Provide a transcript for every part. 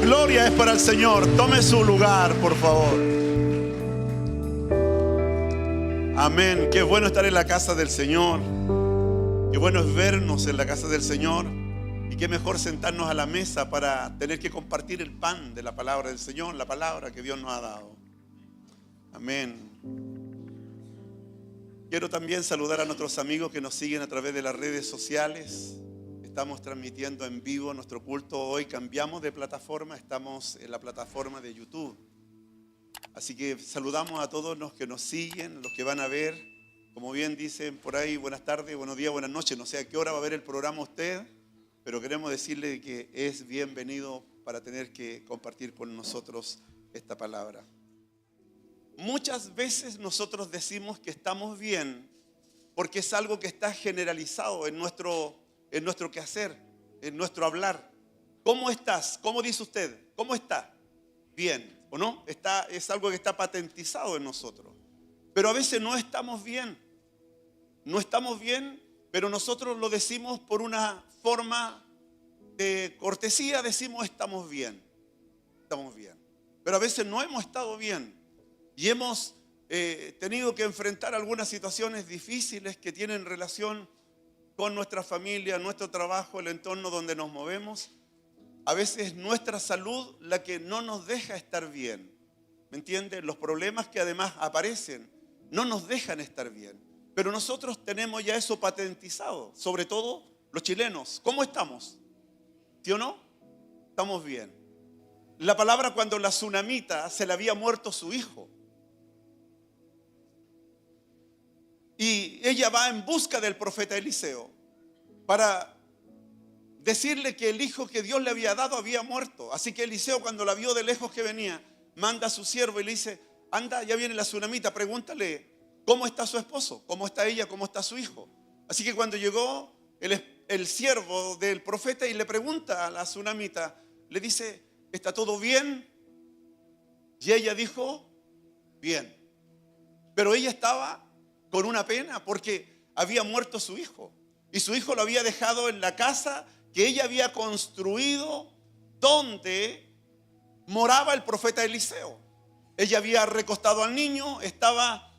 gloria es para el Señor. Tome su lugar, por favor. Amén. Qué bueno estar en la casa del Señor. Qué bueno es vernos en la casa del Señor. Y qué mejor sentarnos a la mesa para tener que compartir el pan de la palabra del Señor, la palabra que Dios nos ha dado. Amén. Quiero también saludar a nuestros amigos que nos siguen a través de las redes sociales. Estamos transmitiendo en vivo nuestro culto. Hoy cambiamos de plataforma, estamos en la plataforma de YouTube. Así que saludamos a todos los que nos siguen, los que van a ver. Como bien dicen por ahí, buenas tardes, buenos días, buenas noches. No sé a qué hora va a ver el programa usted, pero queremos decirle que es bienvenido para tener que compartir con nosotros esta palabra. Muchas veces nosotros decimos que estamos bien porque es algo que está generalizado en nuestro quehacer, en nuestro hablar. ¿Cómo estás? ¿Cómo dice usted? ¿Cómo está? Bien, ¿o no? Es algo que está patentizado en nosotros. Pero a veces no estamos bien. No estamos bien, pero nosotros lo decimos por una forma de cortesía, decimos estamos bien. Estamos bien. Pero a veces no hemos estado bien. Y hemos tenido que enfrentar algunas situaciones difíciles que tienen relación con nuestra familia, nuestro trabajo, el entorno donde nos movemos. A veces nuestra salud la que no nos deja estar bien. ¿Me entienden? Los problemas que además aparecen no nos dejan estar bien. Pero nosotros tenemos ya eso patentizado, sobre todo los chilenos. ¿Cómo estamos? ¿Sí o no? Estamos bien. La palabra cuando la tsunamita se le había muerto su hijo. Y ella va en busca del profeta Eliseo para decirle que el hijo que Dios le había dado había muerto. Así que Eliseo, cuando la vio de lejos que venía, manda a su siervo y le dice: anda, ya viene la tsunamita, pregúntale cómo está su esposo, cómo está ella, cómo está su hijo. Así que cuando llegó el siervo del profeta y le pregunta a la tsunamita, le dice: ¿está todo bien? Y ella dijo: bien. Pero ella estaba con una pena porque había muerto su hijo. Y su hijo lo había dejado en la casa que ella había construido donde moraba el profeta Eliseo. Ella había recostado al niño, estaba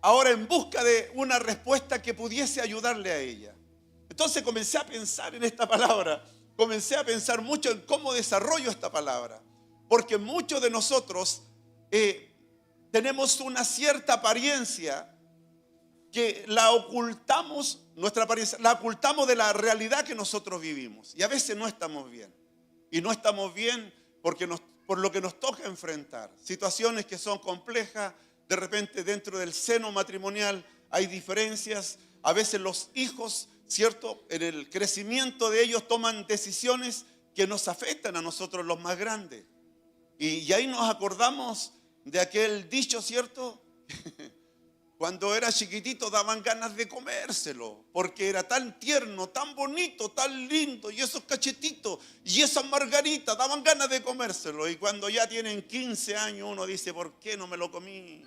ahora en busca de una respuesta que pudiese ayudarle a ella. Entonces comencé a pensar en esta palabra, comencé a pensar mucho en cómo desarrollo esta palabra. Porque muchos de nosotros tenemos una cierta apariencia que la ocultamos, nuestra apariencia, la ocultamos de la realidad que nosotros vivimos. Y a veces no estamos bien. Y no estamos bien porque por lo que nos toca enfrentar. Situaciones que son complejas, de repente dentro del seno matrimonial hay diferencias. A veces los hijos, ¿cierto? En el crecimiento de ellos toman decisiones que nos afectan a nosotros los más grandes. Y ahí nos acordamos de aquel dicho, ¿cierto? Cuando era chiquitito daban ganas de comérselo, porque era tan tierno, tan bonito, tan lindo, y esos cachetitos, y esas margaritas, daban ganas de comérselo. Y cuando ya tienen 15 años uno dice: ¿por qué no me lo comí?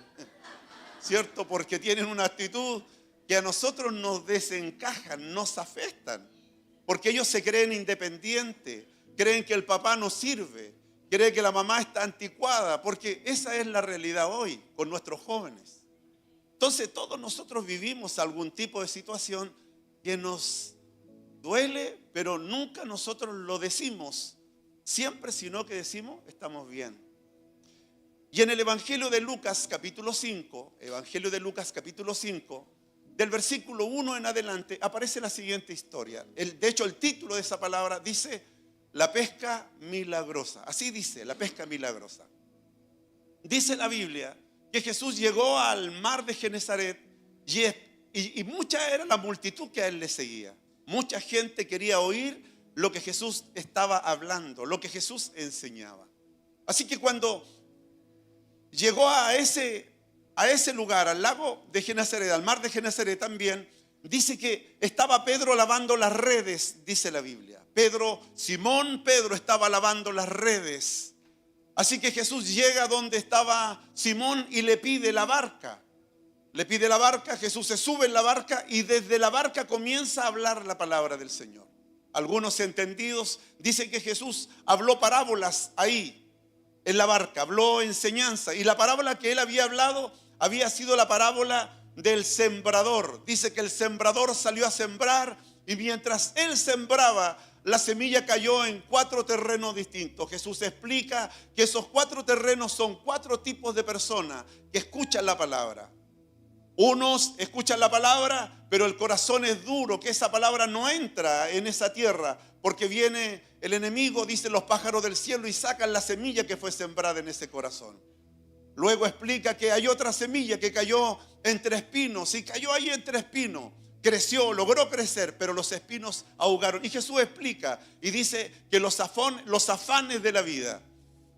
¿Cierto? Porque tienen una actitud que a nosotros nos desencajan, nos afectan, porque ellos se creen independientes, creen que el papá no sirve, creen que la mamá está anticuada, porque esa es la realidad hoy con nuestros jóvenes. Entonces todos nosotros vivimos algún tipo de situación que nos duele, pero nunca nosotros lo decimos siempre, sino que decimos estamos bien. Y en el Evangelio de Lucas capítulo 5, del versículo 1 en adelante, aparece la siguiente historia. De hecho, el título de esa palabra dice: la pesca milagrosa. Así dice, la pesca milagrosa. Dice la Biblia que Jesús llegó al mar de Genesaret y mucha era la multitud que a él le seguía. Mucha gente quería oír lo que Jesús estaba hablando, lo que Jesús enseñaba. Así que cuando llegó a ese lugar, al lago de Genesaret, al mar de Genesaret también, dice que estaba Pedro lavando las redes, dice la Biblia. Simón Pedro estaba lavando las redes. Así que Jesús llega donde estaba Simón y le pide la barca. Jesús se sube en la barca y desde la barca comienza a hablar la palabra del Señor. Algunos entendidos dicen que Jesús habló parábolas ahí, en la barca, habló enseñanza. Y la parábola que él había hablado había sido la parábola del sembrador. Dice que el sembrador salió a sembrar y mientras él sembraba, la semilla cayó en 4 terrenos distintos. Jesús explica que esos 4 terrenos son 4 tipos de personas que escuchan la palabra. Unos escuchan la palabra, pero el corazón es duro, que esa palabra no entra en esa tierra, porque viene el enemigo, dicen los pájaros del cielo, y sacan la semilla que fue sembrada en ese corazón. Luego explica que hay otra semilla que cayó entre espinos, y cayó ahí entre espinos. Creció, logró crecer, pero los espinos ahogaron. Y Jesús explica y dice que los afanes de la vida,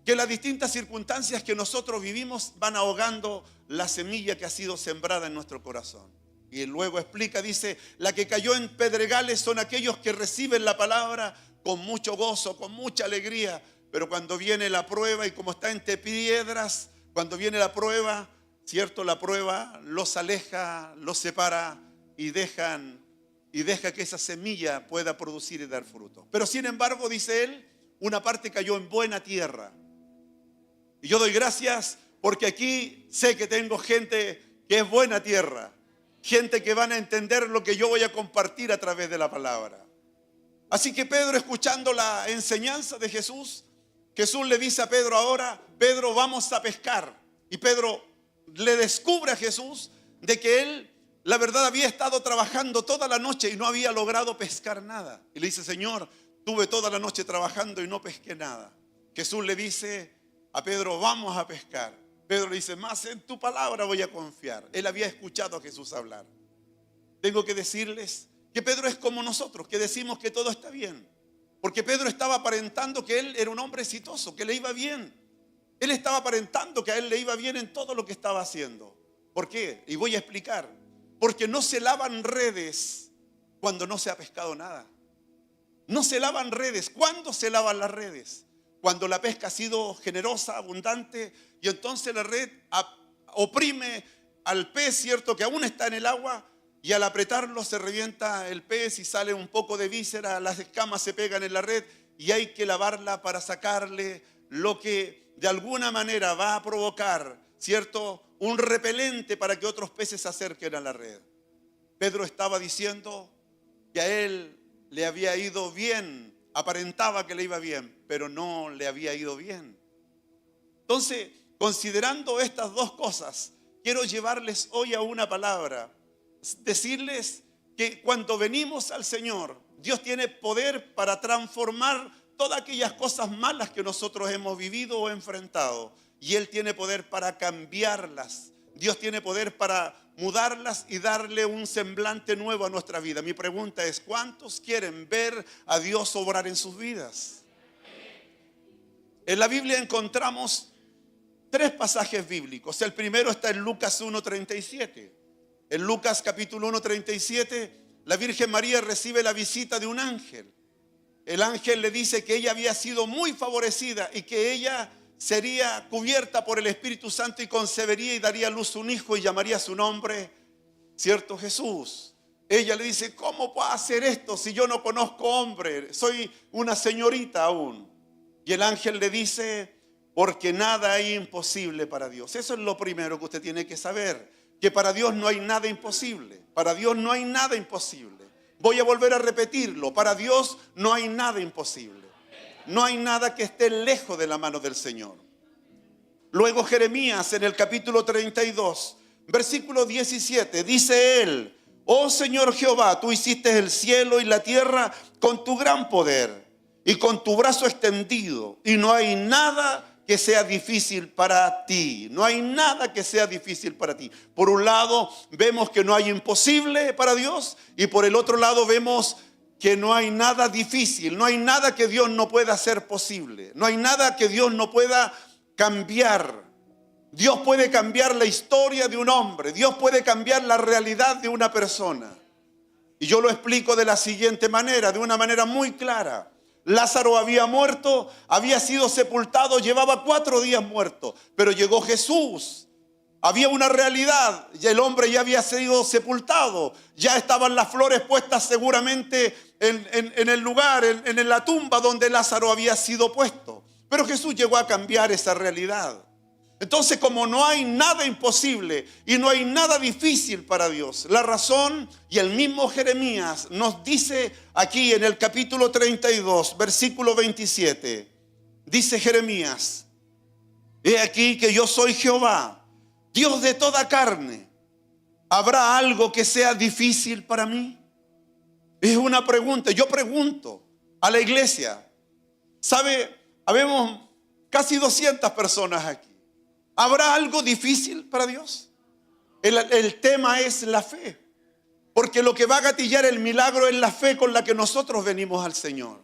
que las distintas circunstancias que nosotros vivimos van ahogando la semilla que ha sido sembrada en nuestro corazón. Y luego explica, dice, la que cayó en pedregales son aquellos que reciben la palabra con mucho gozo, con mucha alegría, pero cuando viene la prueba y como está entre piedras, cuando viene la prueba, cierto, la prueba los aleja, los separa y deja que esa semilla pueda producir y dar fruto. Pero sin embargo, dice él, una parte cayó en buena tierra. Y yo doy gracias porque aquí sé que tengo gente que es buena tierra. Gente que van a entender lo que yo voy a compartir a través de la palabra. Así que Pedro, escuchando la enseñanza de Jesús, Jesús le dice a Pedro ahora, Pedro, vamos a pescar. Y Pedro le descubre a Jesús de que él, la verdad, había estado trabajando toda la noche y no había logrado pescar nada. Y le dice, Señor, tuve toda la noche trabajando y no pesqué nada. Jesús le dice a Pedro, vamos a pescar. Pedro le dice, más en tu palabra voy a confiar. Él había escuchado a Jesús hablar. Tengo que decirles que Pedro es como nosotros, que decimos que todo está bien. Porque Pedro estaba aparentando que él era un hombre exitoso, que le iba bien. Él estaba aparentando que a él le iba bien en todo lo que estaba haciendo. ¿Por qué? Y voy a explicar. Porque no se lavan redes cuando no se ha pescado nada. No se lavan redes. ¿Cuándo se lavan las redes? Cuando la pesca ha sido generosa, abundante, y entonces la red oprime al pez, cierto, que aún está en el agua, y al apretarlo se revienta el pez y sale un poco de víscera, las escamas se pegan en la red y hay que lavarla para sacarle lo que de alguna manera va a provocar, cierto, un repelente para que otros peces se acerquen a la red. Pedro estaba diciendo que a él le había ido bien, aparentaba que le iba bien, pero no le había ido bien. Entonces, considerando estas dos cosas, quiero llevarles hoy a una palabra, decirles que cuando venimos al Señor, Dios tiene poder para transformar todas aquellas cosas malas que nosotros hemos vivido o enfrentado. Y Él tiene poder para cambiarlas. Dios tiene poder para mudarlas y darle un semblante nuevo a nuestra vida. Mi pregunta es, ¿cuántos quieren ver a Dios obrar en sus vidas? En la Biblia encontramos 3 pasajes bíblicos. El primero está en Lucas 1:37. En Lucas capítulo 1:37, la Virgen María recibe la visita de un ángel. El ángel le dice que ella había sido muy favorecida y que ella sería cubierta por el Espíritu Santo y concebería y daría a luz un hijo y llamaría su nombre, cierto, Jesús. Ella le dice, ¿cómo puedo hacer esto si yo no conozco hombre? Soy una señorita aún. Y el ángel le dice, porque nada hay imposible para Dios. Eso es lo primero que usted tiene que saber, que para Dios no hay nada imposible. Para Dios no hay nada imposible. Voy a volver a repetirlo, para Dios no hay nada imposible. No hay nada que esté lejos de la mano del Señor. Luego Jeremías en el capítulo 32, versículo 17, dice él, oh Señor Jehová, tú hiciste el cielo y la tierra con tu gran poder y con tu brazo extendido, y no hay nada que sea difícil para ti. No hay nada que sea difícil para ti. Por un lado vemos que no hay imposible para Dios, y por el otro lado vemos que no hay nada difícil, no hay nada que Dios no pueda hacer posible, no hay nada que Dios no pueda cambiar. Dios puede cambiar la historia de un hombre, Dios puede cambiar la realidad de una persona. Y yo lo explico de la siguiente manera, de una manera muy clara. Lázaro había muerto, había sido sepultado, llevaba 4 días muerto, pero llegó Jesús. Había una realidad, y el hombre ya había sido sepultado, ya estaban las flores puestas seguramente en el lugar, en la tumba donde Lázaro había sido puesto. Pero Jesús llegó a cambiar esa realidad. Entonces, como no hay nada imposible y no hay nada difícil para Dios, la razón, y el mismo Jeremías nos dice aquí en el capítulo 32, versículo 27, dice Jeremías: he aquí que yo soy Jehová, Dios de toda carne. ¿Habrá algo que sea difícil para mí? Es una pregunta. Yo pregunto a la iglesia. ¿Sabe? Habemos casi 200 personas aquí. ¿Habrá algo difícil para Dios? El tema es la fe. Porque lo que va a gatillar el milagro es la fe con la que nosotros venimos al Señor.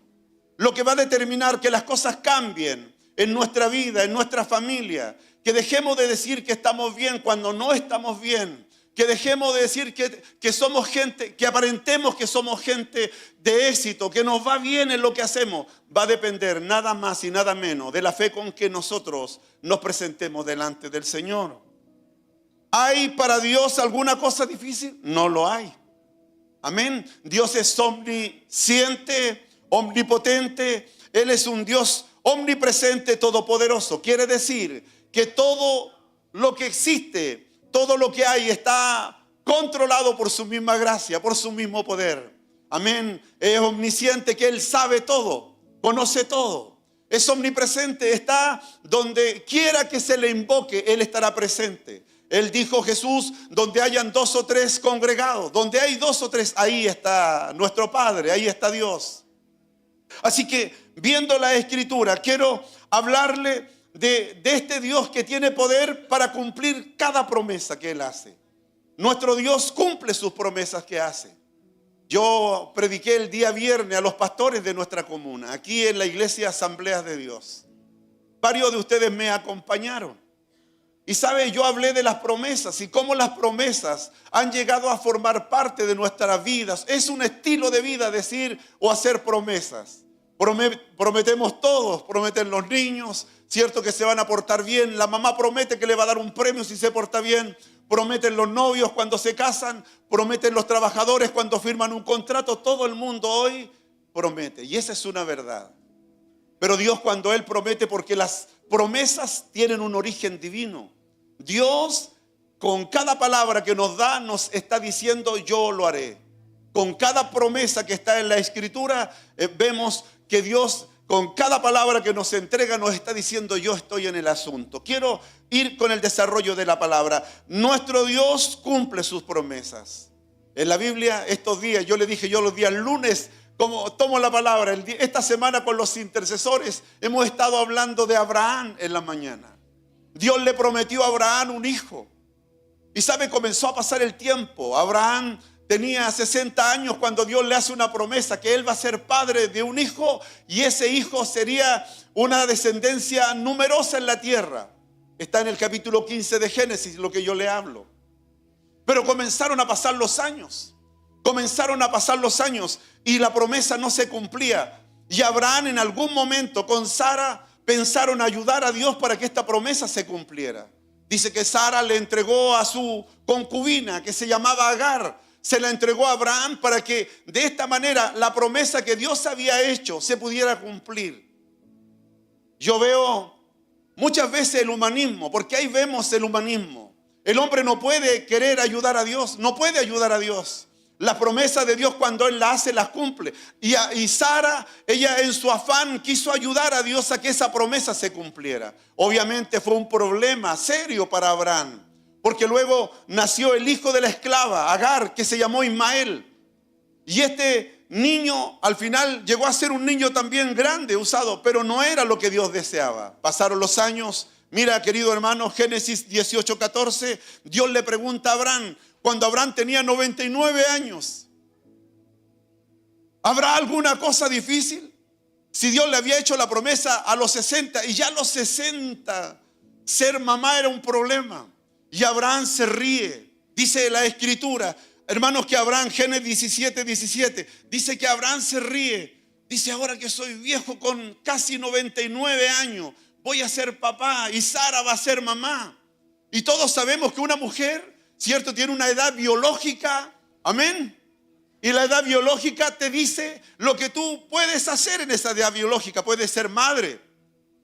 Lo que va a determinar que las cosas cambien en nuestra vida, en nuestra familia. Que dejemos de decir que estamos bien cuando no estamos bien. Que dejemos de decir que somos gente, que aparentemos que somos gente de éxito, que nos va bien en lo que hacemos. Va a depender nada más y nada menos de la fe con que nosotros nos presentemos delante del Señor. ¿Hay para Dios alguna cosa difícil? No lo hay. Amén. Dios es omnisciente, omnipotente. Él es un Dios omnipresente, todopoderoso. Quiere decir que todo lo que existe, todo lo que hay está controlado por su misma gracia, por su mismo poder. Amén. Es omnisciente, que Él sabe todo, conoce todo. Es omnipresente, está donde quiera que se le invoque, Él estará presente. Él dijo, Jesús, donde hayan 2 o 3 congregados, donde hay 2 o 3, ahí está nuestro Padre, ahí está Dios. Así que, viendo la Escritura, quiero hablarle de este Dios que tiene poder para cumplir cada promesa que Él hace. Nuestro Dios cumple sus promesas que hace. Yo prediqué el día viernes a los pastores de nuestra comuna, aquí en la iglesia Asambleas de Dios. Varios de ustedes me acompañaron. Y sabe, yo hablé de las promesas y cómo las promesas han llegado a formar parte de nuestras vidas. Es un estilo de vida decir o hacer promesas. Prometemos todos, prometen los niños, cierto, que se van a portar bien. La mamá promete que le va a dar un premio si se porta bien. Prometen los novios cuando se casan, prometen los trabajadores cuando firman un contrato. Todo el mundo hoy promete, y esa es una verdad. Pero Dios, cuando Él promete, porque las promesas tienen un origen divino. Dios, con cada palabra que nos da, nos está diciendo: yo lo haré. Con cada promesa que está en la Escritura, vemos que Dios, con cada palabra que nos entrega, nos está diciendo: yo estoy en el asunto. Quiero ir con el desarrollo de la palabra. Nuestro Dios cumple sus promesas. En la Biblia, estos días, yo le dije, yo los días lunes, como tomo la palabra, esta semana con los intercesores, hemos estado hablando de Abraham en la mañana. Dios le prometió a Abraham un hijo. Y sabe, comenzó a pasar el tiempo. Abraham tenía 60 años cuando Dios le hace una promesa que él va a ser padre de un hijo, y ese hijo sería una descendencia numerosa en la tierra. Está en el capítulo 15 de Génesis lo que yo le hablo. Pero comenzaron a pasar los años. Y la promesa no se cumplía. Y Abraham, en algún momento, con Sara, pensaron ayudar a Dios para que esta promesa se cumpliera. Dice que Sara le entregó a su concubina, que se llamaba Agar. Se la entregó a Abraham para que de esta manera la promesa que Dios había hecho se pudiera cumplir. Yo veo muchas veces el humanismo, porque ahí vemos el humanismo. El hombre no puede querer ayudar a Dios, no puede ayudar a Dios. La promesa de Dios, cuando Él la hace, las cumple. Y Sara, ella en su afán quiso ayudar a Dios a que esa promesa se cumpliera. Obviamente fue un problema serio para Abraham, porque luego nació el hijo de la esclava, Agar, que se llamó Ismael. Y este niño al final llegó a ser un niño también grande, usado, pero no era lo que Dios deseaba. Pasaron los años. Mira, querido hermano, Génesis 18:14, Dios le pregunta a Abraham, cuando Abraham tenía 99 años, ¿habrá alguna cosa difícil? Si Dios le había hecho la promesa a los 60, y ya a los 60 ser mamá era un problema. Y Abraham se ríe. Dice la Escritura, hermanos, que Abraham, Génesis 17:17, dice que Abraham se ríe. Dice, ahora que soy viejo con casi 99 años, voy a ser papá y Sara va a ser mamá. Y todos sabemos que una mujer, ¿cierto?, tiene una edad biológica, amén, Y la edad biológica te dice lo que tú puedes hacer en esa edad biológica. Puedes ser madre.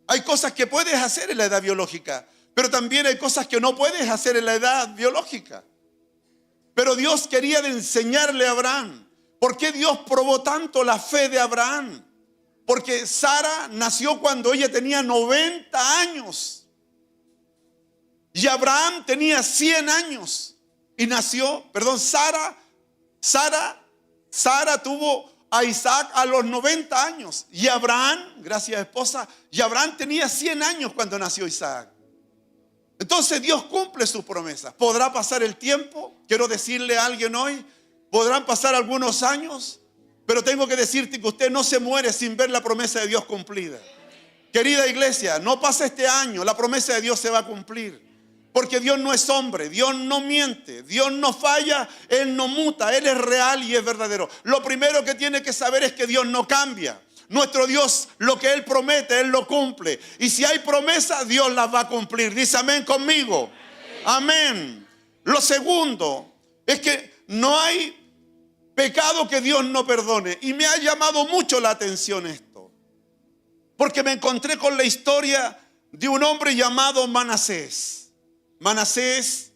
Hay cosas que puedes hacer en la edad biológica, pero también hay cosas que no puedes hacer en la edad biológica. Pero Dios quería enseñarle a Abraham. ¿Por qué Dios probó tanto la fe de Abraham? Porque Sara nació cuando ella tenía 90 años. Y Abraham tenía 100 años. Y nació, Sara tuvo a Isaac a los 90 años. Y Abraham, gracias esposa, y Abraham tenía 100 años cuando nació Isaac. Entonces Dios cumple sus promesas. ¿Podrá pasar el tiempo? Quiero decirle a alguien hoy, podrán pasar algunos años, pero tengo que decirte que usted no se muere sin ver la promesa de Dios cumplida. Querida iglesia, no pasa este año, la promesa de Dios se va a cumplir. Porque Dios no es hombre, Dios no miente, Dios no falla, Él no muta, Él es real y es verdadero. Lo primero que tiene que saber es que Dios no cambia. Nuestro Dios, lo que Él promete, Él lo cumple. Y si hay promesa, Dios las va a cumplir. Dice amén conmigo. Amén. Lo segundo es que no hay pecado que Dios no perdone. Y me ha llamado mucho la atención esto. Porque me encontré con la historia de un hombre llamado Manasés. Manasés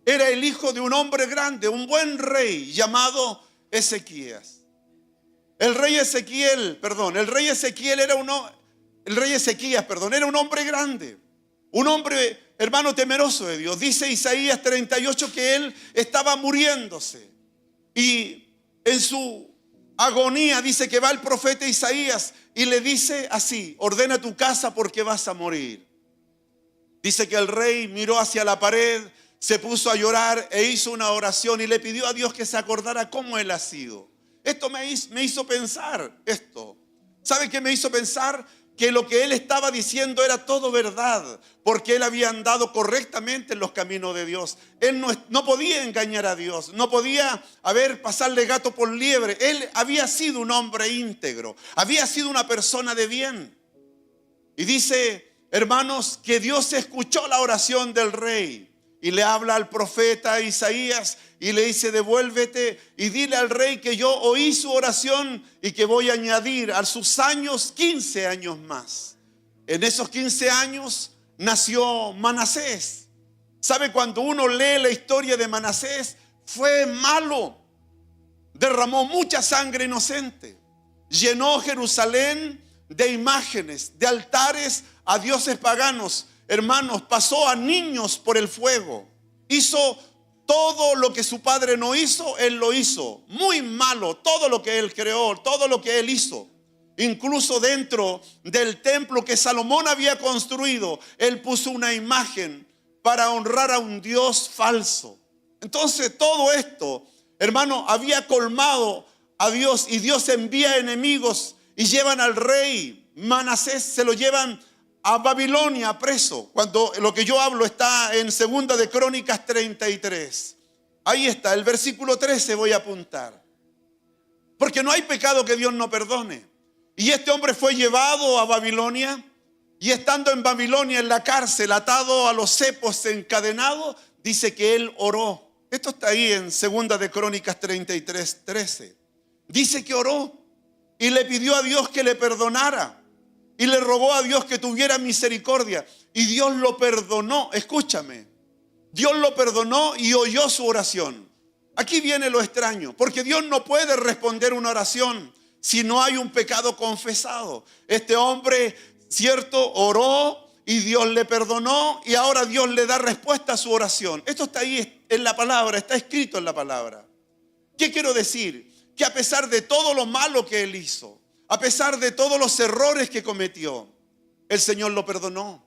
era el hijo de un hombre grande, un buen rey llamado Ezequías. El rey Ezequías era un hombre grande, un hombre, hermano, temeroso de Dios. Dice Isaías 38 que él estaba muriéndose. Y en su agonía dice que va el profeta Isaías y le dice así: ordena tu casa porque vas a morir. Dice que el rey miró hacia la pared, se puso a llorar e hizo una oración y le pidió a Dios que se acordara cómo él ha sido. Esto me hizo pensar esto. ¿Sabe qué me hizo pensar? Que lo que él estaba diciendo era todo verdad, porque él había andado correctamente en los caminos de Dios. Él no podía engañar a Dios, no podía pasarle gato por liebre. Él había sido un hombre íntegro, había sido una persona de bien. Y dice, hermanos, que Dios escuchó la oración del rey y le habla al profeta Isaías y le dice: devuélvete y dile al rey que yo oí su oración y que voy a añadir a sus años 15 años más. En esos 15 años nació Manasés. ¿Sabe? Cuando uno lee la historia de Manasés, fue malo, derramó mucha sangre inocente, llenó Jerusalén de imágenes, de altares a dioses paganos. Hermanos, pasó a niños por el fuego. Hizo todo lo que su padre no hizo, él lo hizo. Muy malo, todo lo que él creó, todo lo que él hizo. Incluso dentro del templo que Salomón había construido, él puso una imagen para honrar a un Dios falso. Entonces todo esto, hermano, había colmado a Dios, y Dios envía enemigos y llevan al rey Manasés, se lo llevan a Babilonia preso. Cuando lo que yo hablo está en 2 de Crónicas 33. Ahí está, el versículo 13 voy a apuntar. Porque no hay pecado que Dios no perdone. Y este hombre fue llevado a Babilonia, y estando en Babilonia en la cárcel, atado a los cepos, encadenado, dice que él oró. Esto está ahí en 2 de Crónicas 33, 13. Dice que oró y le pidió a Dios que le perdonara. Y le rogó a Dios que tuviera misericordia. Y Dios lo perdonó. Escúchame. Dios lo perdonó y oyó su oración. Aquí viene lo extraño. Porque Dios no puede responder una oración si no hay un pecado confesado. Este hombre, cierto, oró y Dios le perdonó. Y ahora Dios le da respuesta a su oración. Esto está ahí en la palabra. Está escrito en la palabra. ¿Qué quiero decir? Que a pesar de todo lo malo que él hizo, a pesar de todos los errores que cometió, el Señor lo perdonó.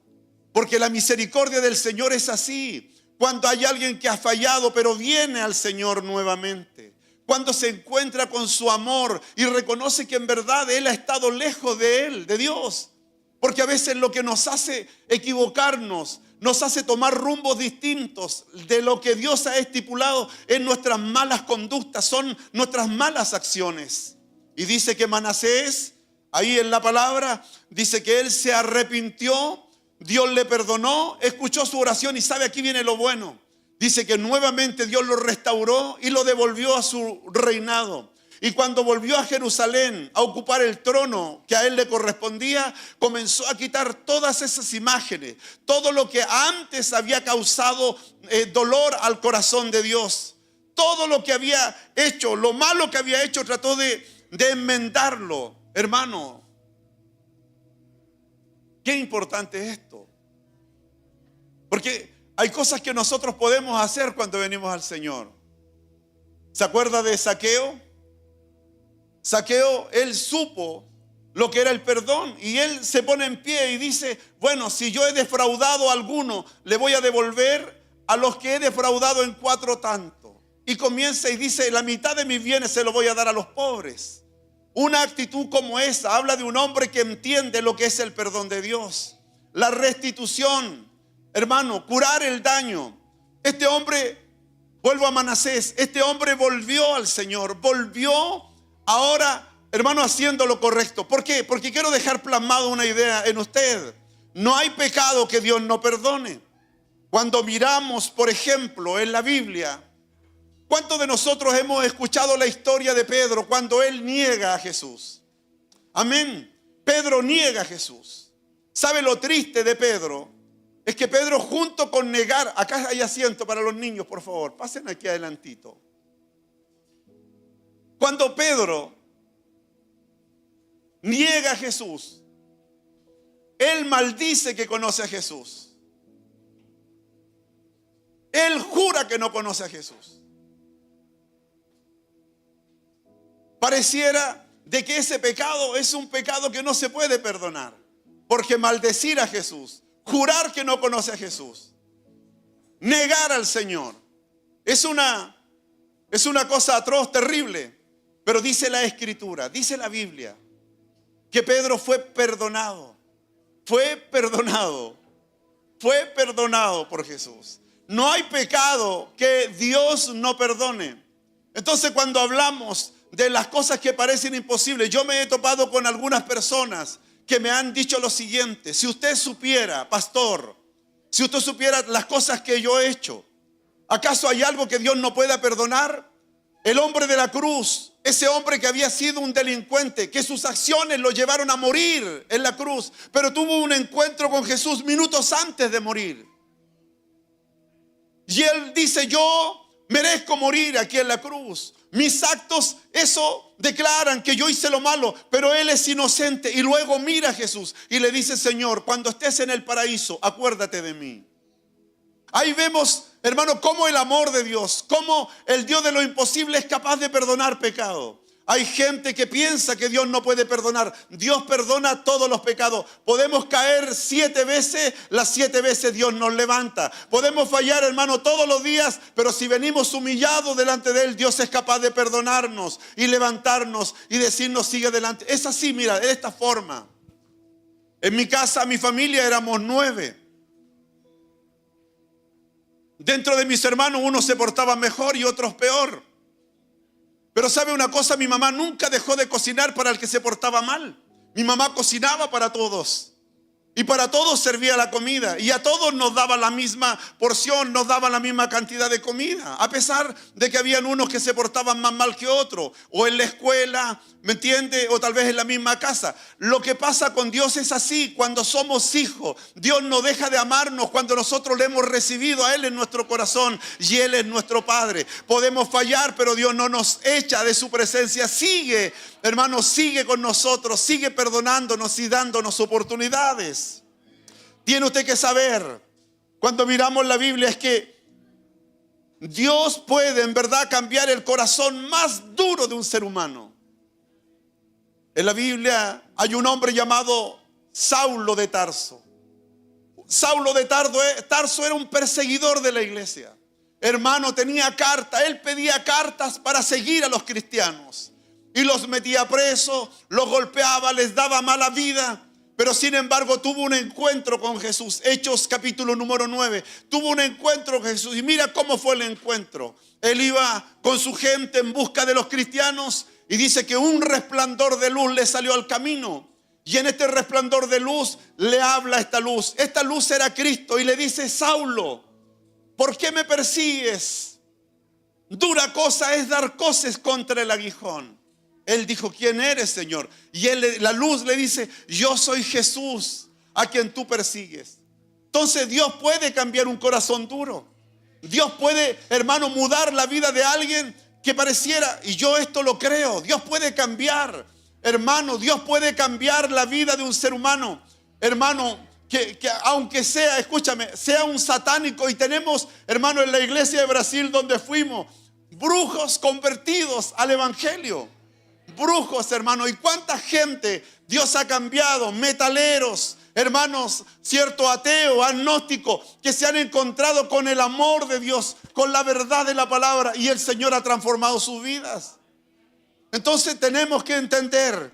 Porque la misericordia del Señor es así. Cuando hay alguien que ha fallado, pero viene al Señor nuevamente. Cuando se encuentra con su amor y reconoce que en verdad Él ha estado lejos de Él, de Dios. Porque a veces lo que nos hace equivocarnos, nos hace tomar rumbos distintos de lo que Dios ha estipulado, en nuestras malas conductas, son nuestras malas acciones. Y dice que Manasés, ahí en la palabra, dice que él se arrepintió, Dios le perdonó, escuchó su oración. Y sabe, aquí viene lo bueno. dice que nuevamente Dios lo restauró y lo devolvió a su reinado. Y cuando volvió a Jerusalén a ocupar el trono que a él le correspondía, comenzó a quitar todas esas imágenes, todo lo que antes había causado dolor al corazón de Dios. Todo lo que había hecho, lo malo que había hecho, trató de enmendarlo. Hermano, qué importante es esto. Porque hay cosas que nosotros podemos hacer cuando venimos al Señor. ¿Se acuerda de Zaqueo? Zaqueo, él supo lo que era el perdón y él se pone en pie y dice, bueno, si yo he defraudado a alguno, le voy a devolver a los que he defraudado en 4 tanto. Y comienza y dice, la mitad de mis bienes se lo voy a dar a los pobres. Una actitud como esa habla de un hombre que entiende lo que es el perdón de Dios. La restitución, hermano, curar el daño. Este hombre, vuelvo a Manasés, este hombre volvió al Señor, volvió ahora, hermano, haciendo lo correcto. ¿Por qué? Porque quiero dejar plasmado una idea en usted. No hay pecado que Dios no perdone. Cuando miramos, por ejemplo, en la Biblia, ¿cuántos de nosotros hemos escuchado la historia de Pedro cuando él niega a Jesús? Amén. Pedro niega a Jesús. ¿Sabe lo triste de Pedro? Es que Pedro, junto con negar, acá hay asiento para los niños, por favor, pasen aquí adelantito. Cuando Pedro niega a Jesús, él maldice que conoce a Jesús. Él jura que no conoce a Jesús. Pareciera de que ese pecado es un pecado que no se puede perdonar. Porque maldecir a Jesús, jurar que no conoce a Jesús, negar al Señor, es una cosa atroz, terrible. Pero dice la Escritura, dice la Biblia, que Pedro fue perdonado por Jesús. No hay pecado que Dios no perdone. Entonces, cuando hablamos de las cosas que parecen imposibles, yo me he topado con algunas personas que me han dicho lo siguiente: si usted supiera, pastor, si usted supiera las cosas que yo he hecho, ¿acaso hay algo que Dios no pueda perdonar? El hombre de la cruz, ese hombre que había sido un delincuente, que sus acciones lo llevaron a morir en la cruz, pero tuvo un encuentro con Jesús minutos antes de morir. Y él dice, yo merezco morir aquí en la cruz. Mis actos, eso declaran que yo hice lo malo, pero él es inocente. Y luego mira a Jesús y le dice, Señor, cuando estés en el paraíso, acuérdate de mí. Ahí vemos, hermano, cómo el amor de Dios, cómo el Dios de lo imposible es capaz de perdonar pecado. Hay gente que piensa que Dios no puede perdonar. Dios perdona todos los pecados. Podemos caer 7 veces, las 7 veces Dios nos levanta. Podemos fallar, hermano, todos los días, pero si venimos humillados delante de Él, Dios es capaz de perdonarnos y levantarnos y decirnos, sigue adelante. Es así, mira, de esta forma. En mi casa, mi familia, éramos 9. Dentro de mis hermanos, unos se portaban mejor y otros peor. Pero ¿sabe una cosa? Mi mamá nunca dejó de cocinar para el que se portaba mal. Mi mamá cocinaba para todos. Y para todos servía la comida. Y a todos nos daba la misma porción, nos daba la misma cantidad de comida. A pesar de que habían unos que se portaban más mal que otros. O en la escuela, ¿me entiende? O tal vez en la misma casa. Lo que pasa con Dios es así. Cuando somos hijos, Dios no deja de amarnos cuando nosotros le hemos recibido a Él en nuestro corazón. Y Él es nuestro Padre. Podemos fallar, pero Dios no nos echa de su presencia. Sigue, hermanos, sigue con nosotros. Sigue perdonándonos y dándonos oportunidades. Tiene usted que saber, cuando miramos la Biblia, es que Dios puede en verdad cambiar el corazón más duro de un ser humano. En la Biblia hay un hombre llamado Saulo de Tarso. Saulo de Tarso era un perseguidor de la iglesia. Hermano, tenía cartas, él pedía cartas para seguir a los cristianos. Y los metía presos, los golpeaba, les daba mala vida. Pero sin embargo tuvo un encuentro con Jesús. Hechos capítulo número 9. Tuvo un encuentro con Jesús. Y mira cómo fue el encuentro. Él iba con su gente en busca de los cristianos. Y dice que un resplandor de luz le salió al camino. Y en este resplandor de luz le habla esta luz. Esta luz era Cristo. Y le dice, Saulo, ¿por qué me persigues? Dura cosa es dar coces contra el aguijón. Él dijo, ¿quién eres, Señor? Y la luz le dice, yo soy Jesús, a quien tú persigues. Entonces Dios puede cambiar un corazón duro. Dios puede, hermano, mudar la vida de alguien que pareciera, y yo esto lo creo, Dios puede cambiar, hermano, Dios puede cambiar la vida de un ser humano, hermano, que aunque sea, escúchame, sea un satánico. Y tenemos, hermano, en la iglesia de Brasil donde fuimos, brujos convertidos al evangelio. Brujos, hermano, y cuánta gente Dios ha cambiado, metaleros, hermanos, cierto, ateo, agnóstico, que se han encontrado con el amor de Dios, con la verdad de la palabra, y el Señor ha transformado sus vidas. Entonces tenemos que entender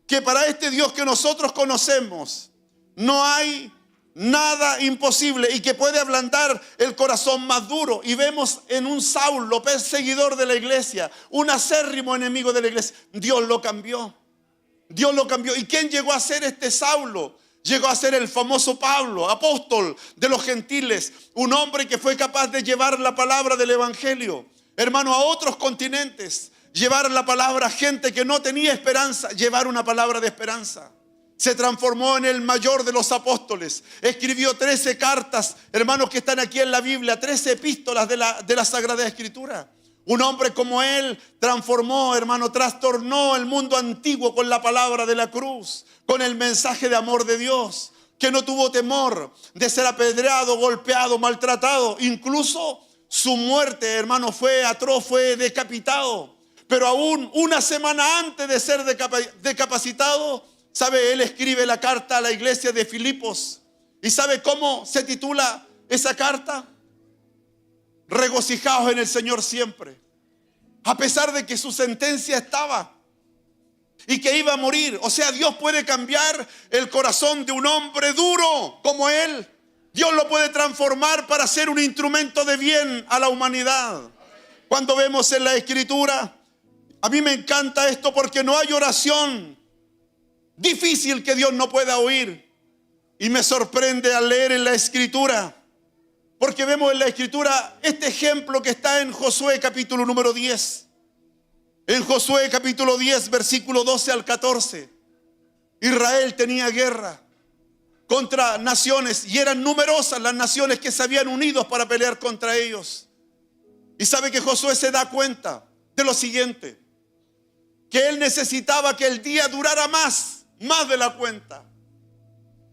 que para este Dios que nosotros conocemos no hay nada imposible, y que puede ablandar el corazón más duro. Y vemos en un Saulo, perseguidor de la iglesia, un acérrimo enemigo de la iglesia, Dios lo cambió. Dios lo cambió. ¿Y quién llegó a ser este Saulo? Llegó a ser el famoso Pablo, apóstol de los gentiles, un hombre que fue capaz de llevar la palabra del evangelio, hermano, a otros continentes, llevar la palabra a gente que no tenía esperanza, llevar una palabra de esperanza. Se transformó en el mayor de los apóstoles. Escribió 13 cartas, hermanos, que están aquí en la Biblia, 13 epístolas de la Sagrada Escritura. Un hombre como él transformó, hermano, trastornó el mundo antiguo con la palabra de la cruz, con el mensaje de amor de Dios, que no tuvo temor de ser apedreado, golpeado, maltratado. Incluso su muerte, hermano, fue atroz, fue decapitado. Pero aún una semana antes de ser decapacitado, ¿sabe? Él escribe la carta a la iglesia de Filipos. ¿Y sabe cómo se titula esa carta? Regocijaos en el Señor siempre. A pesar de que su sentencia estaba y que iba a morir. O sea, Dios puede cambiar el corazón de un hombre duro como él. Dios lo puede transformar para ser un instrumento de bien a la humanidad. Cuando vemos en la Escritura, a mí me encanta esto, porque no hay oración difícil que Dios no pueda oír. Y me sorprende al leer en la Escritura, porque vemos en la Escritura este ejemplo que está en Josué capítulo número 10. En Josué capítulo 10, versículo 12 al 14. Israel tenía guerra contra naciones, y eran numerosas las naciones que se habían unido para pelear contra ellos. Y sabe que Josué se da cuenta de lo siguiente, que él necesitaba que el día durara más de la cuenta.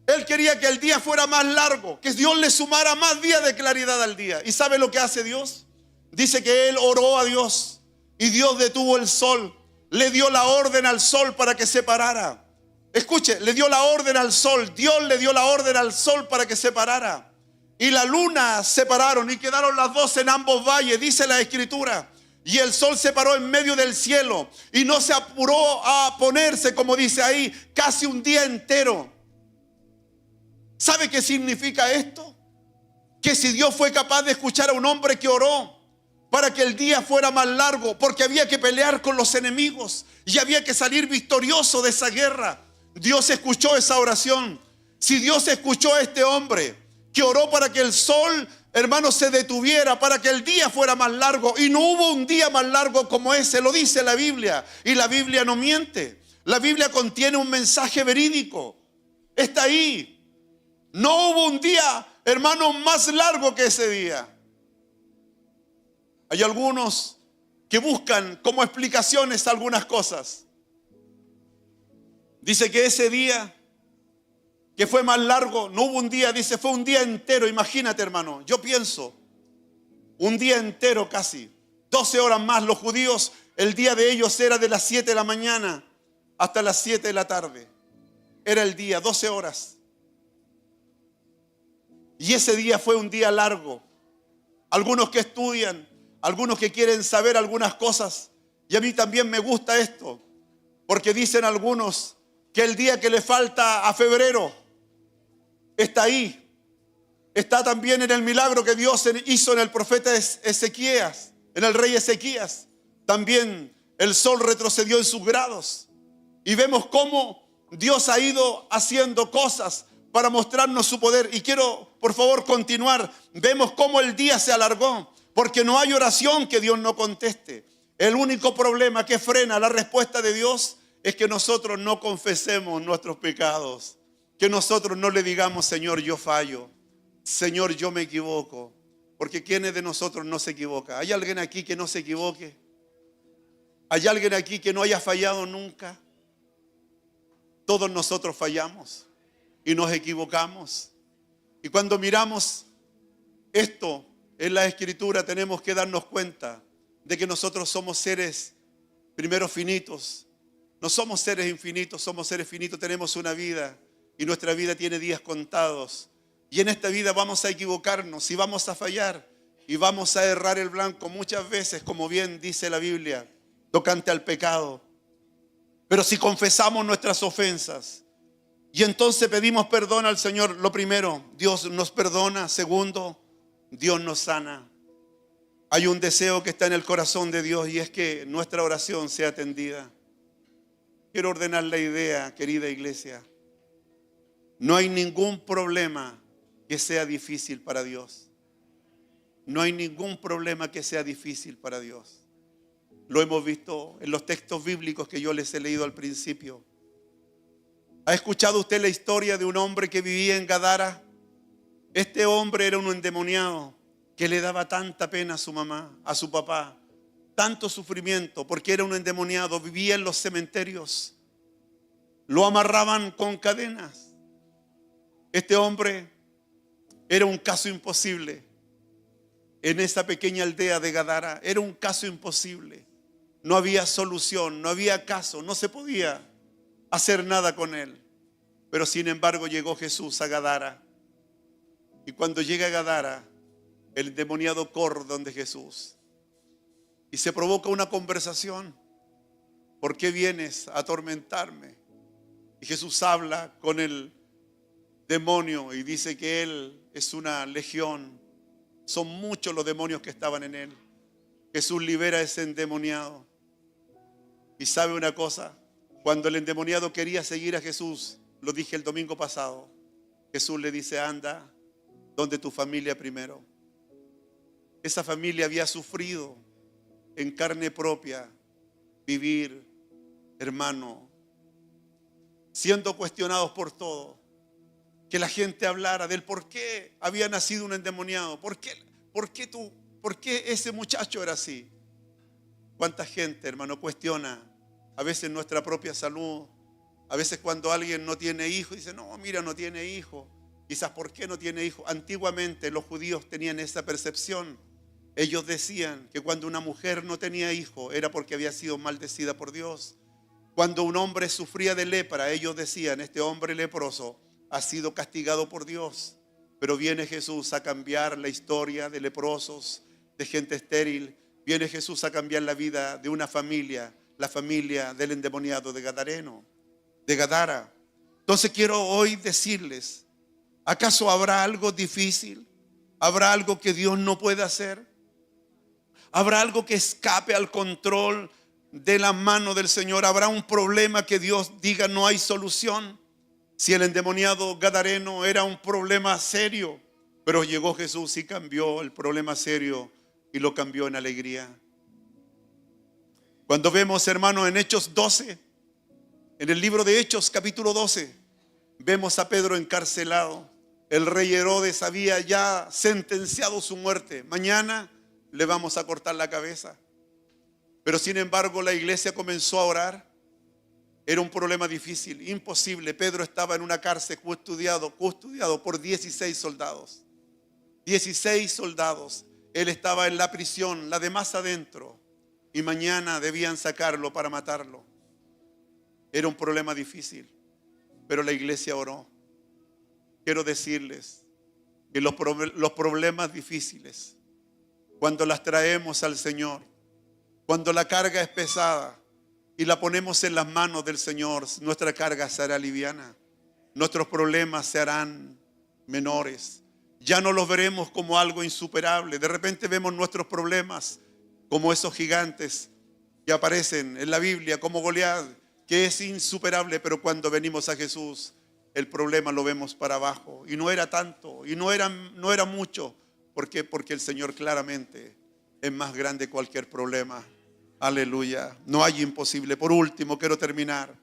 Él quería que el día fuera más largo, que Dios le sumara más días de claridad al día. ¿Y sabe lo que hace Dios? Dice que él oró a Dios y Dios detuvo el sol. Le dio la orden al sol para que se parara. Escuche, le dio la orden al sol. Dios le dio la orden al sol para que se parara. Y la luna se pararon y quedaron las dos en ambos valles, dice la Escritura. Y el sol se paró en medio del cielo y no se apuró a ponerse, como dice ahí, casi un día entero. ¿Sabe qué significa esto? Que si Dios fue capaz de escuchar a un hombre que oró para que el día fuera más largo, porque había que pelear con los enemigos y había que salir victorioso de esa guerra, Dios escuchó esa oración. Si Dios escuchó a este hombre que oró para que el sol, hermano, se detuviera, para que el día fuera más largo, y no hubo un día más largo como ese, lo dice la Biblia, y la Biblia no miente. La Biblia contiene un mensaje verídico, está ahí. No hubo un día, hermano, más largo que ese día. Hay algunos que buscan como explicaciones algunas cosas. Dice que ese día que fue más largo, no hubo un día, dice, fue un día entero. Imagínate, hermano, yo pienso, un día entero casi, 12 horas más. Los judíos, el día de ellos era de las 7 de la mañana hasta las 7 de la tarde. Era el día, 12 horas. Y ese día fue un día largo. Algunos que estudian, algunos que quieren saber algunas cosas, y a mí también me gusta esto, porque dicen algunos que el día que le falta a febrero está ahí. Está también en el milagro que Dios hizo en el profeta Ezequías, en el rey Ezequías. También el sol retrocedió en sus grados. Y vemos cómo Dios ha ido haciendo cosas para mostrarnos su poder. Y quiero, por favor, continuar. Vemos cómo el día se alargó, porque no hay oración que Dios no conteste. El único problema que frena la respuesta de Dios es que nosotros no confesemos nuestros pecados, que nosotros no le digamos: Señor, yo fallo, Señor, yo me equivoco. Porque ¿quiénes de nosotros no se equivoca? ¿Hay alguien aquí que no se equivoque? ¿Hay alguien aquí que no haya fallado nunca? Todos nosotros fallamos y nos equivocamos. Y cuando miramos esto en la Escritura, tenemos que darnos cuenta de que nosotros somos seres, primero, finitos. No somos seres infinitos, somos seres finitos. Tenemos una vida y nuestra vida tiene días contados. Y en esta vida vamos a equivocarnos y vamos a fallar y vamos a errar el blanco muchas veces, como bien dice la Biblia, tocante al pecado. Pero si confesamos nuestras ofensas y entonces pedimos perdón al Señor, lo primero, Dios nos perdona. Segundo, Dios nos sana. Hay un deseo que está en el corazón de Dios y es que nuestra oración sea atendida. Quiero ordenar la idea, querida iglesia. No hay ningún problema que sea difícil para Dios. No hay ningún problema que sea difícil para Dios. Lo hemos visto en los textos bíblicos que yo les he leído al principio. ¿Ha escuchado usted la historia de un hombre que vivía en Gadara? Este hombre era un endemoniado que le daba tanta pena a su mamá, a su papá, tanto sufrimiento, porque era un endemoniado, vivía en los cementerios, lo amarraban con cadenas. Este hombre era un caso imposible. En esa pequeña aldea de Gadara era un caso imposible. No había solución, no había caso, no se podía hacer nada con él. Pero sin embargo llegó Jesús a Gadara. Y cuando llega a Gadara, el endemoniado corre donde Jesús y se provoca una conversación. ¿Por qué vienes a atormentarme? Y Jesús habla con el demonio y dice que él es una legión. Son muchos los demonios que estaban en él. Jesús libera a ese endemoniado. Y sabe una cosa, cuando el endemoniado quería seguir a Jesús, lo dije el domingo pasado, Jesús le dice: anda donde tu familia primero. Esa familia había sufrido en carne propia vivir, hermano, siendo cuestionados por todo. Que la gente hablara del por qué había nacido un endemoniado. ¿Por qué ese muchacho era así? ¿Cuánta gente, hermano, cuestiona a veces nuestra propia salud? A veces cuando alguien no tiene hijo, dice: no, mira, no tiene hijo. Quizás, ¿por qué no tiene hijo? Antiguamente los judíos tenían esa percepción. Ellos decían que cuando una mujer no tenía hijo era porque había sido maldecida por Dios. Cuando un hombre sufría de lepra, ellos decían: este hombre leproso ha sido castigado por Dios. Pero viene Jesús a cambiar la historia de leprosos, de gente estéril. Viene Jesús a cambiar la vida de una familia, la familia del endemoniado de Gadara. Entonces quiero hoy decirles: ¿acaso habrá algo difícil? ¿Habrá algo que Dios no pueda hacer? ¿Habrá algo que escape al control de la mano del Señor? ¿Habrá un problema que Dios diga no hay solución? Si el endemoniado gadareno era un problema serio, pero llegó Jesús y cambió el problema serio y lo cambió en alegría. Cuando vemos, hermano, en Hechos 12, en el libro de Hechos capítulo 12, vemos a Pedro encarcelado. El rey Herodes había ya sentenciado su muerte. Mañana le vamos a cortar la cabeza. Pero sin embargo la iglesia comenzó a orar. Era un problema difícil, imposible. Pedro estaba en una cárcel custodiado por 16 soldados. 16 soldados. Él estaba en la prisión, la de más adentro. Y mañana debían sacarlo para matarlo. Era un problema difícil. Pero la iglesia oró. Quiero decirles que los problemas difíciles, cuando las traemos al Señor, cuando la carga es pesada y la ponemos en las manos del Señor, nuestra carga será liviana. Nuestros problemas se harán menores. Ya no los veremos como algo insuperable. De repente vemos nuestros problemas como esos gigantes que aparecen en la Biblia, como Goliat, que es insuperable. Pero cuando venimos a Jesús, el problema lo vemos para abajo. Y no era tanto, y no era mucho. ¿Por qué? Porque el Señor claramente es más grande que cualquier problema. Aleluya. No hay imposible. Por último, quiero terminar.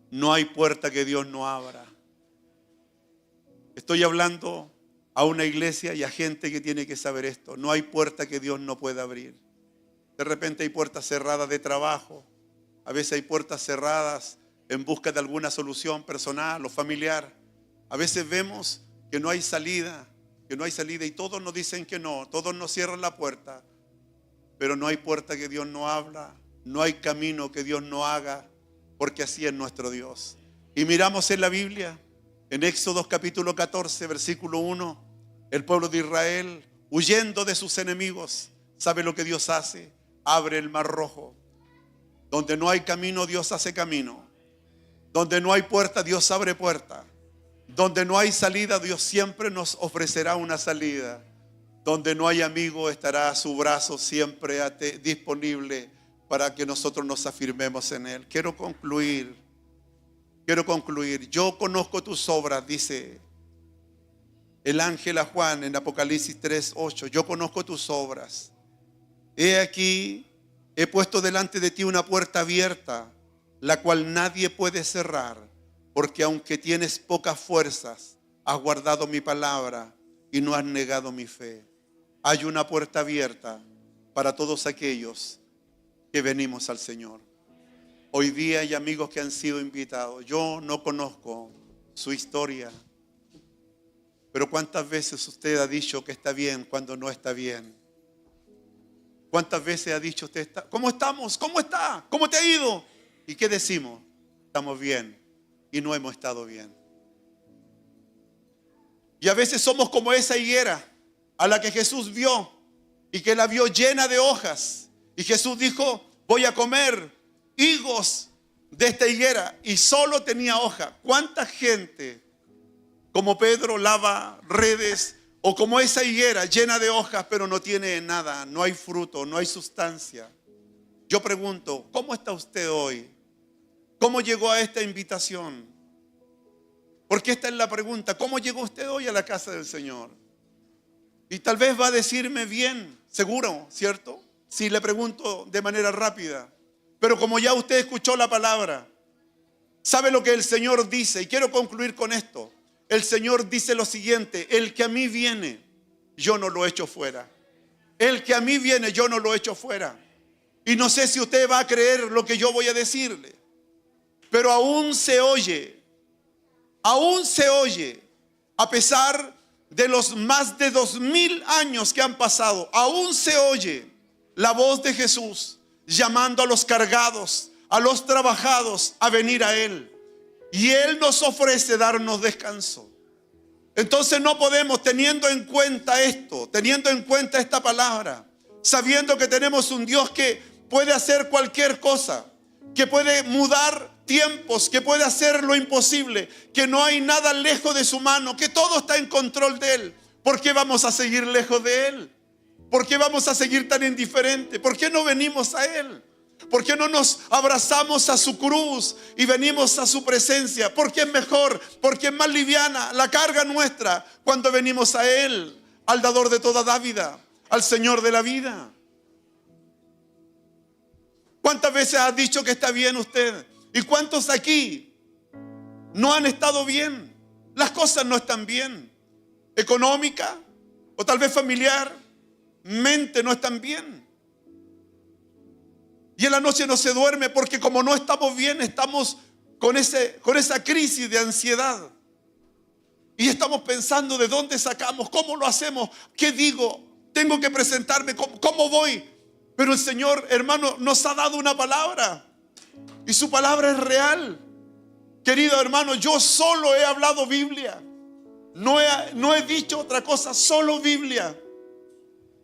No hay puerta que Dios no abra. Estoy hablando a una iglesia y a gente que tiene que saber esto. No hay puerta que Dios no pueda abrir. De repente hay puertas cerradas de trabajo. A veces hay puertas cerradas en busca de alguna solución personal o familiar. A veces vemos que no hay salida, y todos nos dicen que no, todos nos cierran la puerta. Pero no hay puerta que Dios no abra, no hay camino que Dios no haga, porque así es nuestro Dios. Y miramos en la Biblia, en Éxodo capítulo 14, versículo 1, el pueblo de Israel, huyendo de sus enemigos, ¿sabe lo que Dios hace? Abre el mar rojo. Donde no hay camino, Dios hace camino. Donde no hay puerta, Dios abre puerta. Donde no hay salida, Dios siempre nos ofrecerá una salida. Donde no hay amigo, estará su brazo siempre disponible para que nosotros nos afirmemos en Él. Quiero concluir. Yo conozco tus obras, dice el ángel a Juan en Apocalipsis 3:8. Yo conozco tus obras. He aquí, he puesto delante de ti una puerta abierta, la cual nadie puede cerrar, porque aunque tienes pocas fuerzas, has guardado mi palabra y no has negado mi fe. Hay una puerta abierta para todos aquellos que venimos al Señor. Hoy día hay amigos que han sido invitados. Yo no conozco su historia, pero ¿cuántas veces usted ha dicho que está bien cuando no está bien? ¿Cuántas veces ha dicho usted, ¿cómo estamos? ¿Cómo está? ¿Cómo te ha ido? ¿Y qué decimos? Estamos bien y no hemos estado bien. Y a veces somos como esa higuera a la que Jesús vio y que la vio llena de hojas. Y Jesús dijo, voy a comer higos de esta higuera, y solo tenía hoja. ¿Cuánta gente como Pedro lava redes, o como esa higuera llena de hojas pero no tiene nada, no hay fruto, no hay sustancia? Yo pregunto, ¿cómo está usted hoy? ¿Cómo llegó a esta invitación? Porque esta es la pregunta. ¿Cómo llegó usted hoy a la casa del Señor? Y tal vez va a decirme bien, seguro, ¿cierto? Si le pregunto de manera rápida. Pero como ya usted escuchó la palabra, sabe lo que el Señor dice. Y quiero concluir con esto. El Señor dice lo siguiente: el que a mí viene, yo no lo echo fuera. El que a mí viene, yo no lo echo fuera. Y no sé si usted va a creer lo que yo voy a decirle, pero aún se oye, a pesar de los más de 2000 años que han pasado, aún se oye la voz de Jesús llamando a los cargados, a los trabajados a venir a Él. Y Él nos ofrece darnos descanso. Entonces no podemos, teniendo en cuenta esto, teniendo en cuenta esta palabra, sabiendo que tenemos un Dios que puede hacer cualquier cosa, que puede mudar tiempos, que puede hacer lo imposible, que no hay nada lejos de su mano, que todo está en control de Él. ¿Por qué vamos a seguir lejos de Él? ¿Por qué vamos a seguir tan indiferentes? ¿Por qué no venimos a Él? ¿Por qué no nos abrazamos a su cruz y venimos a su presencia? Porque es mejor, porque es más liviana la carga nuestra cuando venimos a Él, al dador de toda dávida, al Señor de la vida. ¿Cuántas veces ha dicho que está bien usted? ¿Y cuántos aquí no han estado bien? Las cosas no están bien. Económica o tal vez familiar, mente no están bien. Y en la noche no se duerme porque como no estamos bien, estamos con esa crisis de ansiedad. Y estamos pensando de dónde sacamos, cómo lo hacemos, qué digo, tengo que presentarme, cómo voy. Pero el Señor, hermano, nos ha dado una palabra. Y su palabra es real. Querido hermano, yo solo he hablado Biblia. No he dicho otra cosa, solo Biblia.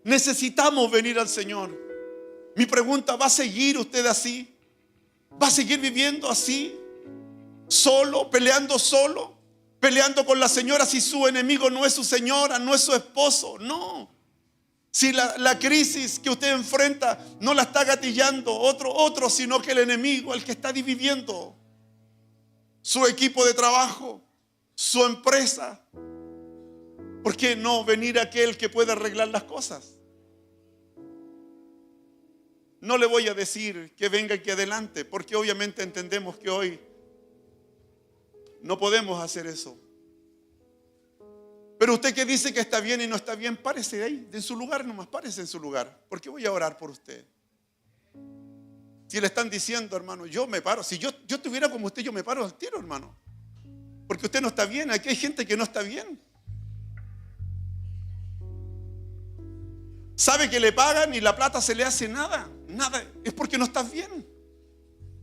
Necesitamos venir al Señor. Mi pregunta, ¿va a seguir usted así? ¿Va a seguir viviendo así? ¿Solo? ¿Peleando con la señora si su enemigo no es su señora, no es su esposo? No. Si la crisis que usted enfrenta no la está gatillando otro, sino que el enemigo, el que está dividiendo. su equipo de trabajo, su empresa. ¿Por qué no venir a aquel que puede arreglar las cosas? No le voy a decir que venga aquí adelante, porque obviamente entendemos que hoy no podemos hacer eso. Pero usted que dice que está bien y no está bien, párese ahí, en su lugar nomás, párese en su lugar, porque voy a orar por usted. Si le están diciendo, hermano, yo me paro. Si yo estuviera como usted, yo me paro al tiro, hermano. Porque usted no está bien. Aquí hay gente que no está bien. Sabe que le pagan y la plata se le hace nada. Nada. Es porque no estás bien.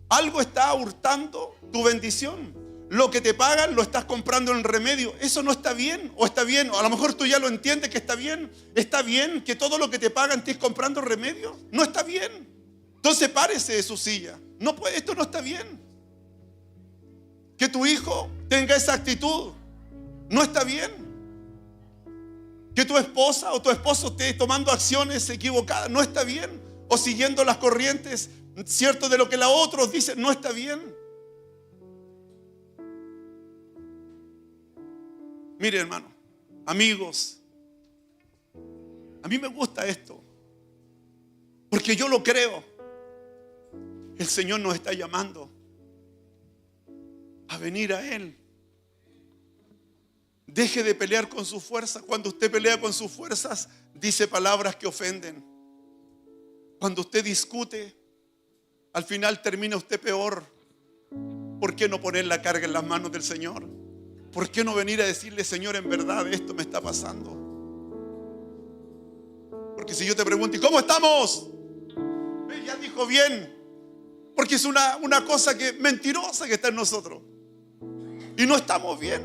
Algo está hurtando tu bendición. Lo que te pagan lo estás comprando en remedio. Eso no está bien. O está bien. O a lo mejor tú ya lo entiendes que está bien. Está bien que todo lo que te pagan estés comprando remedio. No está bien. Entonces párese de su silla. No puede, esto no está bien. Que tu hijo tenga esa actitud no está bien. Que tu esposa o tu esposo esté tomando acciones equivocadas no está bien. O siguiendo las corrientes, cierto, de lo que los otros dicen, no está bien. Mire, hermano, amigos, a mí me gusta esto, porque yo lo creo. El Señor nos está llamando a venir a Él. Deje de pelear con sus fuerzas. Cuando usted pelea con sus fuerzas, dice palabras que ofenden. Cuando usted discute, al final termina usted peor. ¿Por qué no poner la carga en las manos del Señor? ¿Por qué no venir a decirle, Señor, en verdad esto me está pasando? Porque si yo te pregunto, ¿y cómo estamos? Ya dijo bien. Porque es una cosa que mentirosa que está en nosotros. Y no estamos bien.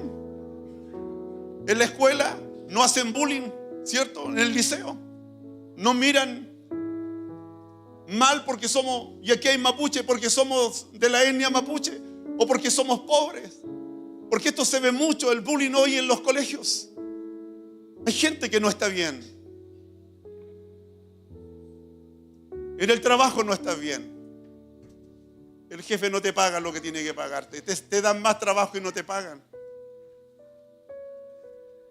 En la escuela no hacen bullying, ¿cierto? En el liceo no miran mal porque somos, y aquí hay mapuche, porque somos de la etnia mapuche, o porque somos pobres. Porque esto se ve mucho, el bullying hoy en los colegios. Hay gente que no está bien. En el trabajo no está bien. El jefe no te paga lo que tiene que pagarte. Te dan más trabajo y no te pagan.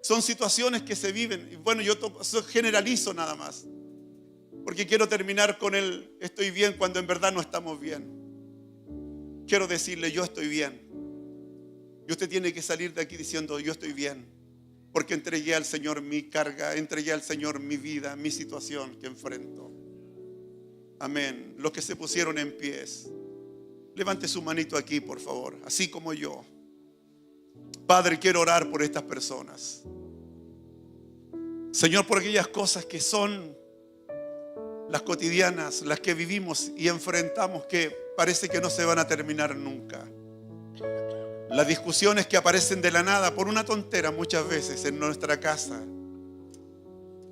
Son situaciones que se viven. Y bueno, yo generalizo nada más. Porque quiero terminar con el estoy bien cuando en verdad no estamos bien. Quiero decirle, yo estoy bien. Y usted tiene que salir de aquí diciendo, yo estoy bien. Porque entregué al Señor mi carga, entregué al Señor mi vida, mi situación que enfrento. Amén. Los que se pusieron en pies, levante su manito aquí, por favor, así como yo. Padre, quiero orar por estas personas. Señor, por aquellas cosas que son las cotidianas, las que vivimos y enfrentamos, que parece que no se van a terminar nunca. Las discusiones que aparecen de la nada por una tontera muchas veces en nuestra casa.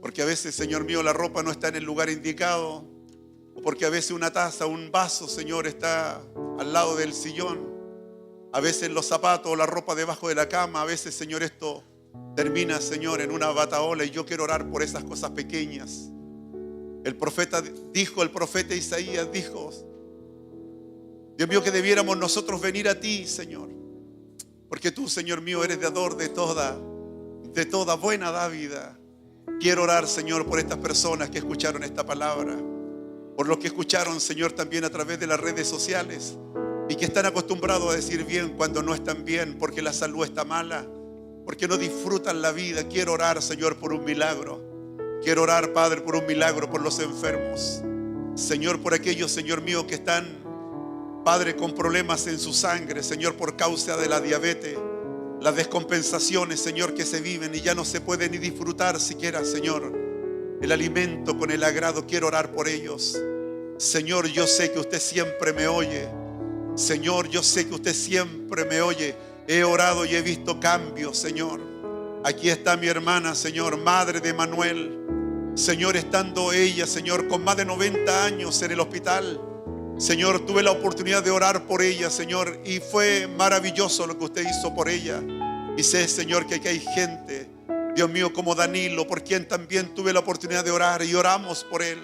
Porque a veces, Señor mío, la ropa no está en el lugar indicado. O porque a veces una taza, un vaso, Señor, está al lado del sillón. A veces los zapatos o la ropa debajo de la cama. A veces, Señor, esto termina, Señor, en una batahola. Y yo quiero orar por esas cosas pequeñas. El profeta Isaías dijo, Dios mío, que debiéramos nosotros venir a ti, Señor. Porque tú, Señor mío, eres dador de toda buena dávida. Quiero orar, Señor, por estas personas que escucharon esta palabra. Por los que escucharon, Señor, también a través de las redes sociales. Y que están acostumbrados a decir bien cuando no están bien, porque la salud está mala, porque no disfrutan la vida. Quiero orar, Señor, por un milagro. Quiero orar, Padre, por un milagro por los enfermos. Señor, por aquellos, Señor mío, que están, Padre, con problemas en su sangre, Señor, por causa de la diabetes, las descompensaciones, Señor, que se viven y ya no se puede ni disfrutar siquiera, Señor, el alimento con el agrado. Quiero orar por ellos. Señor, yo sé que usted siempre me oye. Señor, yo sé que usted siempre me oye. He orado y he visto cambios, Señor. Aquí está mi hermana, Señor, madre de Manuel. Señor, estando ella, Señor, con más de 90 años en el hospital. Señor, tuve la oportunidad de orar por ella, Señor, y fue maravilloso lo que usted hizo por ella. Y sé, Señor, que aquí hay gente, Dios mío, como Danilo, por quien también tuve la oportunidad de orar, y oramos por él.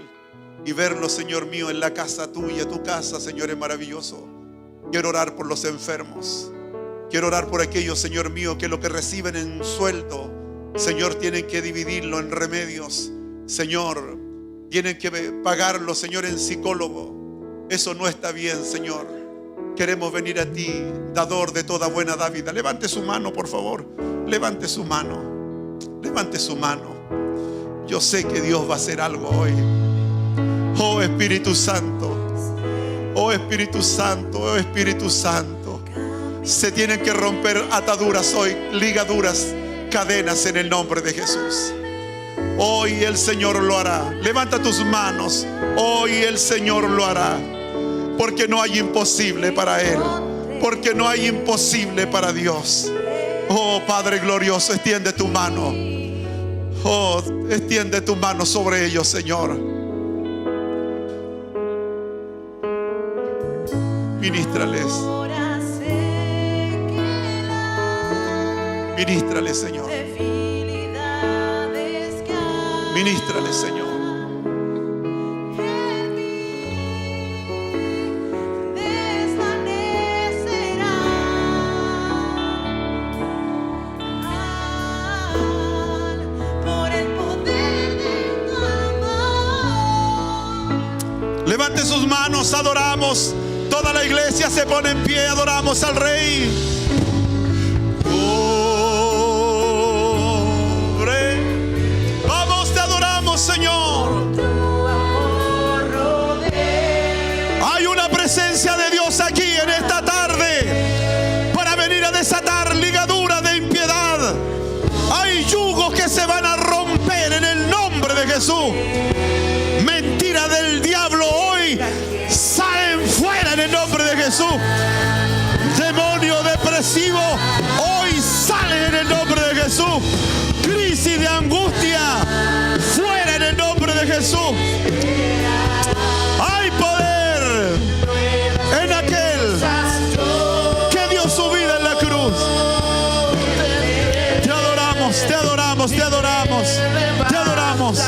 Y verlo, Señor mío, en la casa tuya, tu casa, Señor, es maravilloso. Quiero orar por los enfermos. Quiero orar por aquellos, Señor mío, que lo que reciben en sueldo, Señor, tienen que dividirlo en remedios. Señor, tienen que pagarlo, Señor, en psicólogo. Eso no está bien, Señor. Queremos venir a ti, dador de toda buena dádiva. Levante su mano, por favor. Levante su mano. Levante su mano. Yo sé que Dios va a hacer algo hoy. Oh Espíritu Santo. Oh Espíritu Santo. Oh Espíritu Santo. Se tienen que romper ataduras hoy, ligaduras, cadenas en el nombre de Jesús. Hoy el Señor lo hará. Levanta tus manos. Hoy el Señor lo hará. Porque no hay imposible para Él. Porque no hay imposible para Dios. Oh Padre glorioso, extiende tu mano. Oh, extiende tu mano sobre ellos, Señor. Ministrales. Ministrales, Señor. Ministrales, Señor. Levante sus manos, adoramos. Toda la iglesia se pone en pie, adoramos al Rey. Oh, Rey. Vamos, te adoramos, Señor. Hay una presencia de Dios aquí en esta tarde para venir a desatar ligaduras de impiedad. Hay yugos que se van a romper en el nombre de Jesús. Mentira del diablo hoy salen fuera en el nombre de Jesús. Demonio depresivo hoy sale en el nombre de Jesús. Crisis de angustia fuera en el nombre de Jesús. Hay poder en aquel que dio su vida en la cruz. Te adoramos, te adoramos, te adoramos, te adoramos.